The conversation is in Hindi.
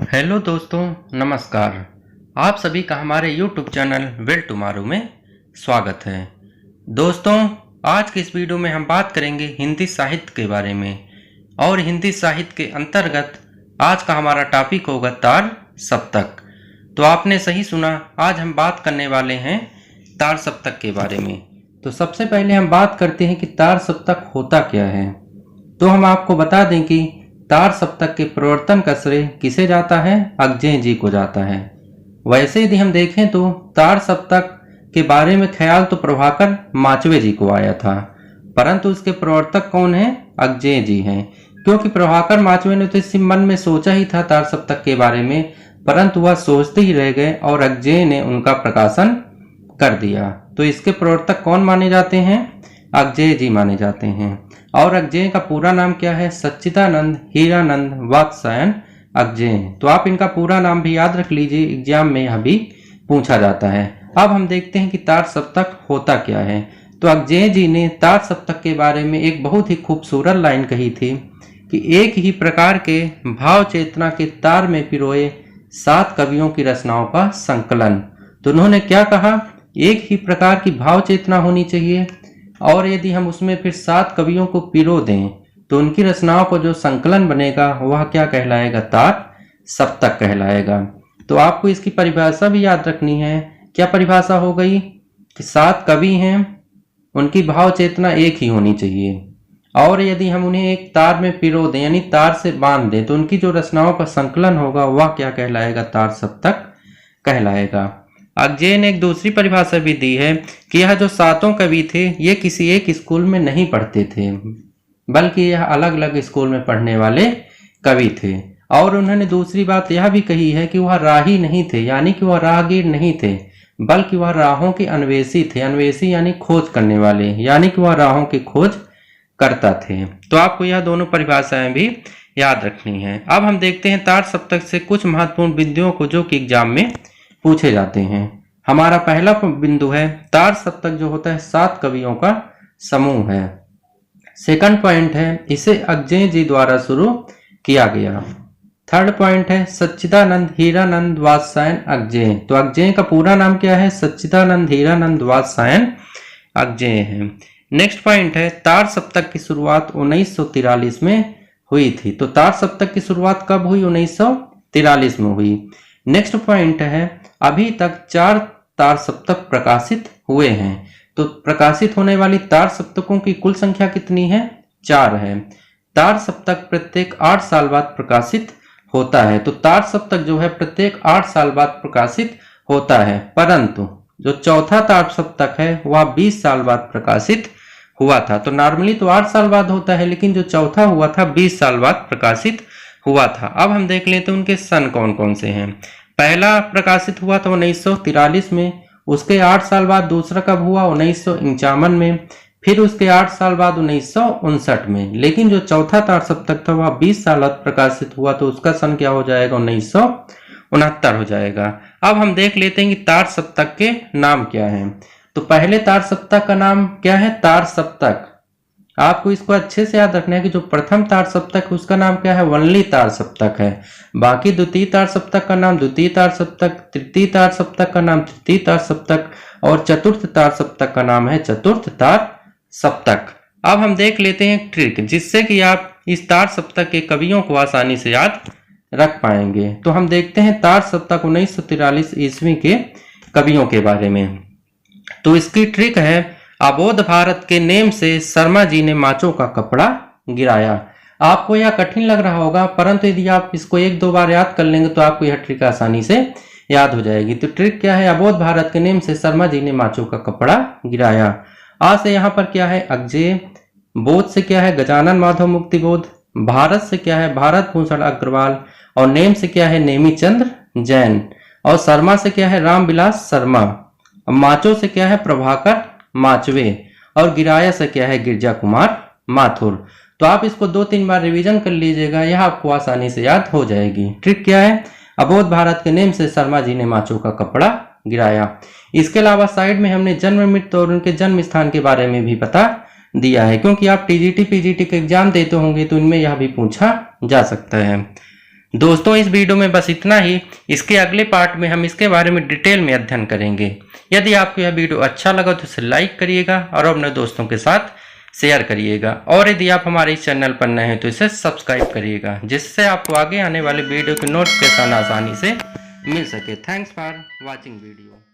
हेलो दोस्तों, नमस्कार। आप सभी का हमारे YouTube चैनल विल टुमारो में स्वागत है। दोस्तों, आज के इस वीडियो में हम बात करेंगे हिंदी साहित्य के बारे में और हिंदी साहित्य के अंतर्गत आज का हमारा टॉपिक होगा तार सप्तक। तो आपने सही सुना, आज हम बात करने वाले हैं तार सप्तक के बारे में। तो सबसे पहले हम बात करते हैं कि तार सप्तक होता क्या है। तो हम आपको बता दें कि तार सप्तक के प्रवर्तन का श्रेय किसे जाता है? अग्जेय जी को जाता है। वैसे यदि हम देखें तो तार सप्तक के बारे में ख्याल तो प्रभाकर माचवे जी को आया था, परंतु उसके प्रवर्तक कौन है? अग्जेय जी हैं। क्योंकि प्रभाकर माचवे ने तो इसी मन में सोचा ही था तार सप्तक के बारे में, परंतु वह सोचते ही रह गए और अग्जेय ने उनका प्रकाशन कर दिया। तो इसके प्रवर्तक कौन माने जाते हैं? अग्जेय जी माने जाते हैं। और अग्जेय का पूरा नाम क्या है? सच्चिदानंद हीरानंद वात्सायन अग्जेय। तो आप इनका पूरा नाम भी याद रख लीजिए, एग्जाम में यह भी पूछा जाता है। अब हम देखते हैं कि तार सप्तक होता क्या है। तो अग्जेय जी ने तार सप्तक के बारे में एक बहुत ही खूबसूरत लाइन कही थी कि एक ही प्रकार के भाव चेतना के तार में पिरोए 7 कवियों की रचनाओं का संकलन। तो उन्होंने क्या कहा? एक ही प्रकार की भाव चेतना होनी चाहिए, और यदि हम उसमें फिर 7 कवियों को पिरो दें तो उनकी रचनाओं को जो संकलन बनेगा वह क्या कहलाएगा? तार सप्तक कहलाएगा। तो आपको इसकी परिभाषा भी याद रखनी है। क्या परिभाषा हो गई? कि 7 कवि हैं, उनकी भाव चेतना एक ही होनी चाहिए, और यदि हम उन्हें एक तार में पिरो दें यानी तार से बांध दें तो उनकी जो रचनाओं का संकलन होगा वह क्या कहलाएगा? तार सप्तक कहलाएगा। अग्जेय ने एक दूसरी परिभाषा भी दी है कि यह जो 7 कवि थे ये किसी एक स्कूल में नहीं पढ़ते थे, बल्कि यह अलग अलग स्कूल में पढ़ने वाले कवि थे। और उन्होंने दूसरी बात यह भी कही है कि वह राही नहीं थे, यानी कि वह राहगीर नहीं थे, बल्कि वह राहों के अन्वेषी थे। अन्वेषी यानी खोज करने वाले, यानी कि वह राहों की खोज करता थे। तो आपको यह दोनों परिभाषाएं भी याद रखनी है। अब हम देखते हैं तार सप्तक से कुछ महत्वपूर्ण बिंदुओं को जो कि एग्जाम में पूछे जाते हैं। हमारा पहला बिंदु है तार सप्तक जो होता है 7 कवियों का समूह है। सेकंड पॉइंट है इसे अग्जेय जी द्वारा शुरू किया गया। थर्ड पॉइंट है सच्चिदानंद हीरानंद वात्सायन अग्जेय। तो अग्जेय का पूरा नाम क्या है? सच्चिदानंद हीरानंद वात्सायन अग्जेय है। नेक्स्ट पॉइंट है तार सप्तक की शुरुआत 1943 में हुई थी। तो तार सप्तक की शुरुआत कब हुई? 1943 में हुई। नेक्स्ट पॉइंट है अभी तक 4 तार सप्तक प्रकाशित हुए हैं। तो प्रकाशित होने वाली तार सप्तकों की कुल संख्या कितनी है? 4 है। तार सप्तक प्रत्येक 8 साल बाद प्रकाशित होता है। तो तार सप्तक जो है प्रत्येक 8 साल बाद प्रकाशित होता है, परंतु जो चौथा तार सप्तक है वह 20 साल बाद प्रकाशित हुआ था। तो नॉर्मली तो 8 साल बाद होता है, लेकिन जो चौथा हुआ था 20 साल बाद प्रकाशित हुआ था। अब हम देख लेते हैं उनके सन कौन कौन से हैं। पहला प्रकाशित हुआ था 1943 में, उसके 8 साल बाद दूसरा कब हुआ? 1951 में, फिर उसके 8 साल बाद 1959 में। लेकिन जो चौथा तार सप्तक था वह 20 साल बाद प्रकाशित हुआ, तो उसका सन क्या हो जाएगा? 1969 हो जाएगा। अब हम देख लेते हैं कि तार सप्तक के नाम क्या हैं। तो पहले तार सप्तक का नाम क्या है? तार सप्तक। आपको इसको अच्छे से याद रखना है कि जो प्रथम तार सप्तक है उसका नाम क्या है? वनली तार सप्तक है। बाकी द्वितीय तार सप्तक का नाम द्वितीय तार सप्तक, तृतीय तार सप्तक का नाम तृतीय तार सप्तक, और चतुर्थ तार सप्तक का नाम है चतुर्थ तार सप्तक। अब हम देख लेते हैं एक ट्रिक जिससे कि आप इस तार सप्तक के कवियों को आसानी से याद रख पाएंगे। तो हम देखते हैं तार सप्तक 1943 ईस्वी के कवियों के बारे में। तो इसकी ट्रिक है अबोध भारत के नेम से शर्मा जी ने माचों का कपड़ा गिराया। आपको यह कठिन लग रहा होगा, परंतु यदि आप इसको 1-2 बार याद कर लेंगे तो आपको यह ट्रिक आसानी से याद हो जाएगी। तो ट्रिक क्या है? अबोध भारत के नेम से शर्मा जी ने माचों का कपड़ा गिराया। आ से यहाँ पर क्या है? अग्जेय। बोध से क्या है? गजानन माधव मुक्तिबोध। भारत से क्या है? भारत भूषण अग्रवाल। और नेम से क्या है? नेमिचंद्र जैन। और शर्मा से क्या है? रामविलास शर्मा। माचो से क्या है? प्रभाकर माचवे। और गिराया से क्या है? गिरजा कुमार माथुर। तो आप इसको 2-3 बार रिवीजन कर लीजिएगा, यह आपको आसानी से याद हो जाएगी। ट्रिक क्या है? अबोध भारत के नेम से शर्मा जी ने माचों का कपड़ा गिराया। इसके अलावा साइड में हमने जन्म मृत्यु और उनके जन्म स्थान के बारे में भी बता दिया है, क्योंकि आप टीजीटी पीजीटी के एग्जाम देते होंगे तो इनमें यह भी पूछा जा सकता है। दोस्तों इस वीडियो में बस इतना ही। इसके अगले पार्ट में हम इसके बारे में डिटेल में अध्ययन करेंगे। यदि आपको यह वीडियो अच्छा लगा तो इसे लाइक करिएगा और अपने दोस्तों के साथ शेयर करिएगा। और यदि आप हमारे इस चैनल पर नए हैं तो इसे सब्सक्राइब करिएगा, जिससे आपको आगे आने वाले वीडियो की नोटिफिकेशन आसानी से मिल सके। Thanks for watching video.